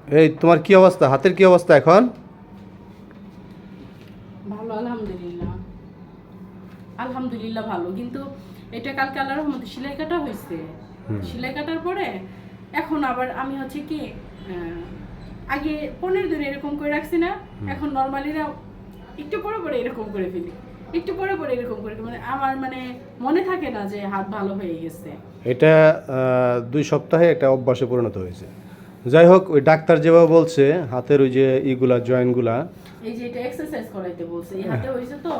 এই তোমার কি অবস্থা, হাতের কি অবস্থা এখন? ভালো, আলহামদুলিল্লাহ। আলহামদুলিল্লাহ ভালো, কিন্তু এটা কালকে আল্লাহর রহমতে সেলাই কাটা হয়েছে। সেলাই কাটার পরে এখন আবার আমি হচ্ছে কি আগে 15 দিন এরকম করে রাখছি না, এখন নর্মালি না একটু পরে পরে এরকম করে ফেলি, একটু পরে পরে এরকম করে, মানে আমার মানে মনে থাকে না যে হাত ভালো হয়ে গেছে। এটা 2 সপ্তাহে একটা অভ্যাসে পরিণত হয়েছে। যাই হোক, ওই ডাক্তার যেভাবে বলছে হাতের ওই যে ইগুলা জয়েন্টগুলা, এই যে এটা এক্সারসাইজ করাইতে বলছে, এই হাতে হয়েছে তো,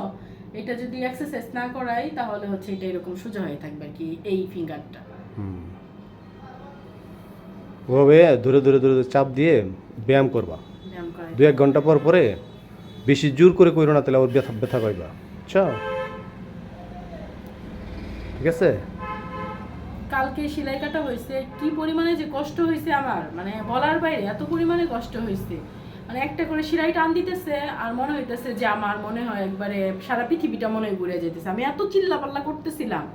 এটা যদি এক্সারসাইজ না করাই তাহলে হচ্ছে এটা এরকম সোজা হয়ে থাকবে আর কি, এই ফিঙ্গারটা। ওভাবে ধরে ধরে ধরে ধরে চাপ দিয়ে ব্যায়াম করবা। ব্যায়াম করাই 2-1 ঘন্টা পর পরে, বেশি জোর করে কইরো না, তাহলে ওর ব্যথা ব্যথা পাইবা। আচ্ছা, ঠিক আছে? কালকে সেলাই কাটা হয়েছে, কি পরিমাণে যে কষ্ট হয়েছে আমার, মানে বলার বাইরে, এত পরিমাণে কষ্ট হয়েছে। মানে একটা করে সেলাই টান দিতেছে আর মনে হইতেছে যে আমার মনে হয় একবারে সারা পৃথিবীটা মনে হয় ঘুরে যেতেছে। আমি এত চিল্লা পাল্লা করতেছিলাম,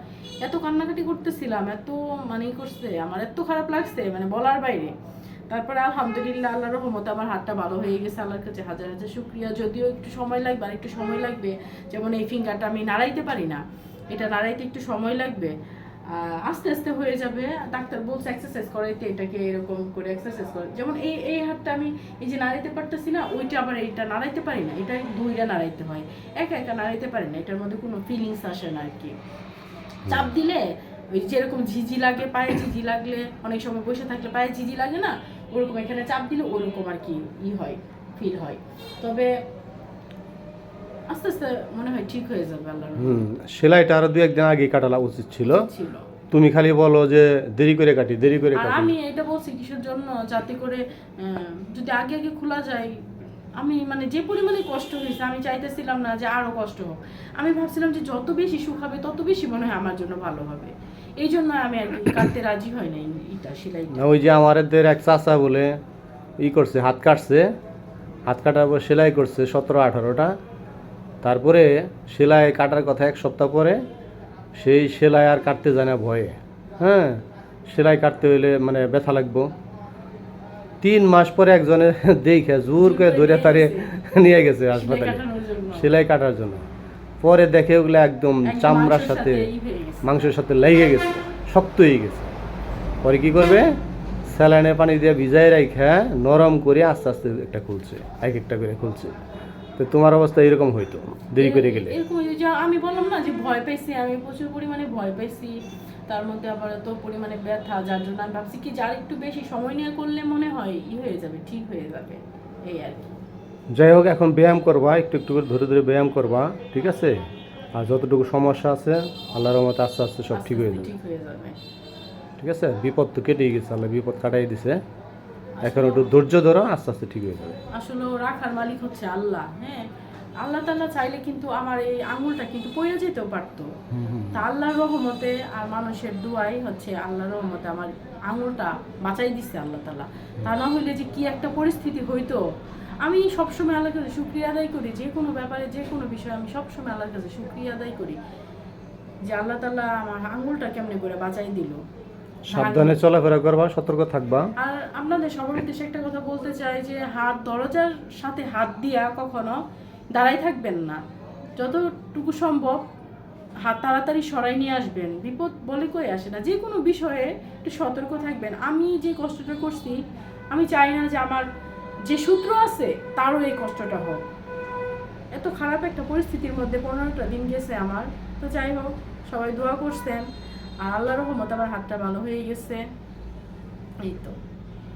এত কান্নাকাটি করতেছিলাম, এত মানে করছে, আমার এত খারাপ লাগছে, মানে বলার বাইরে। তারপরে আলহামদুলিল্লাহ, আল্লাহর রহমতে আমার হাতটা ভালো হয়ে গেছে, আল্লাহর কাছে হাজার হাজার শুকরিয়া। যদিও একটু সময় লাগবে, আর একটু সময় লাগবে, যেমন এই ফিঙ্গারটা আমি নাড়াইতে পারি না, এটা নাড়াইতে একটু সময় লাগবে, আস্তে আস্তে হয়ে যাবে। ডাক্তার বলছে এক্সারসাইজ করাইতে, এটাকে এরকম করে এক্সারসাইজ করে, যেমন এই এই হাতটা আমি এই যে নাড়াইতে পারতেছি না, ওইটা আবার এইটা নাড়াইতে পারি না, এটা দুইটা নাড়াইতে হয়, একা একা নাড়াইতে পারি না, এটার মধ্যে কোনো ফিলিংস আসে না আর কি। চাপ দিলে ওই যেরকম ঝিঝি লাগে, পায়ে ঝিঝি লাগলে, অনেক সময় বসে থাকলে পায়ে ঝিঝি লাগে না, ওরকম এখানে চাপ দিলে ওরকম আর কি হয়, ফিল হয়। তবে আস্তে আস্তে মনে হয় ঠিক হয়ে যাবে আল্লাহর রহমতে। সেলাইটা আরো 2-1 দিন আগে কাটালা উচিত ছিল। ছিল। তুমি খালি বলো যে দেরি করে কাটি, দেরি করে আর কাটি। আমি এটা বলছি কিসের জন্য, যাতে করে যদি আগে আগে খোলা যায়। আমি মানে যে পরিমাণে কষ্ট হয়েছে, আমি চাইতেছিলাম না যে আরো কষ্ট হোক, আমি ভাবছিলাম যে যত বেশি সুখ হবে তত বেশি মনে হয় আমার জন্য ভালো হবে। এই জন্য আমি আর কি কাটতে রাজি হয় নাই এটা সেলাইটা। না, ওই যে আমাদের এক চাচা বলে করছে, হাত কাটছে, হাত কাটার পর সেলাই করছে 17-18টা। তারপরে সেলাই কাটার কথা 1 সপ্তাহ পরে, সেই সেলাই আর কাটতে যায় না ভয়ে। হ্যাঁ, সেলাই কাটতে হইলে মানে ব্যথা লাগবো। 3 মাস পরে একজনে দেখে জোর করে ধরে তারে নিয়ে গেছে হাসপাতালে সেলাই কাটার জন্য। পরে দেখে ওগুলো একদম চামড়ার সাথে, মাংসের সাথে লেগে গেছে, শক্ত হয়ে গেছে। পরে কি করবে, স্যালাইনের পানি দিয়ে ভিজাই রাখা নরম করে আস্তে আস্তে একটা খুলছে, এক একটা করে খুলছে। তো তোমার অবস্থা এরকম হইতো দেরি করে গেলে। এরকম যে আমি বললাম না যে ভয় পাইছি, আমি প্রচুর পরিমাণে ভয় পাইছি, তার মধ্যে আবার এত পরিমাণে ব্যথা, যার জন্য আমি ভাবছি কি যার একটু বেশি সময় নিয়ে করলে মনে হয় হয়ে যাবে, ঠিক হয়ে যাবে, এই আর কি। যাই হোক, এখন ব্যায়াম করবা, একটু একটু করে ধরে ধরে ব্যায়াম করবা, ঠিক আছে? আর যতটুকু সমস্যা আছে আল্লাহর রহমতে আস্তে আস্তে সব ঠিক হয়ে যাবে। ঠিক হয়ে যাবে, ঠিক আছে? বিপদ তো কেটেই গেছে, আল্লাহ বিপদ কাটাই দিছে। এখন একটু ধৈর্য ধরো, আস্তে আস্তে ঠিক হয়ে যাবে। আসলে রাখার মালিক হচ্ছে আল্লাহ। হ্যাঁ, আল্লাহ তাআলা চাইলে কিন্তু আমার এই আঙুলটা কিন্তু পড়ে যেতেও পারতো। তা আল্লাহর রহমতে আর মানুষের দুয়াই হচ্ছে আল্লাহর রহমতে আমার আঙুলটা বাঁচাই দিচ্ছে আল্লাহ তাআলা। তা না হইলে যে কি একটা পরিস্থিতি হইতো। আমি সবসময় আল্লাহর কাছে শুকরিয়া আদায় করি, যে কোনো ব্যাপারে, যে কোনো বিষয়ে আমি সবসময় আল্লাহর কাছে শুকরিয়া আদায় করি যে আল্লাহ তাআলা আমার আঙুলটা কেমনে করে বাঁচাই দিল। সাবধানে চলাফেরা করবা, সতর্ক থাকবা। আর আপনাদের সবার উদ্দেশ্যে একটা কথা বলতে চাই যে হাত, দরজার সাথে হাত দিয়া কখনো দাঁড়াই থাকবেন না, যতটুকু সম্ভব হাত তাড়াতাড়ি সরাই নিয়ে আসবেন। বিপদ বলে কই আসে না, যে কোনো বিষয়ে একটু সতর্ক থাকবেন। আমি যে কষ্টটা করছি, আমি চাই না যে আমার যে সূত্র আছে তারও এই কষ্টটা হোক। এত খারাপ একটা পরিস্থিতির মধ্যে 15টা দিন গেছে আমার। তো যাই হোক, সবাই দোয়া করছেন, আর আল্লাহর রহমতে আমার হাতটা ভালো হয়ে গেছে, এই তো।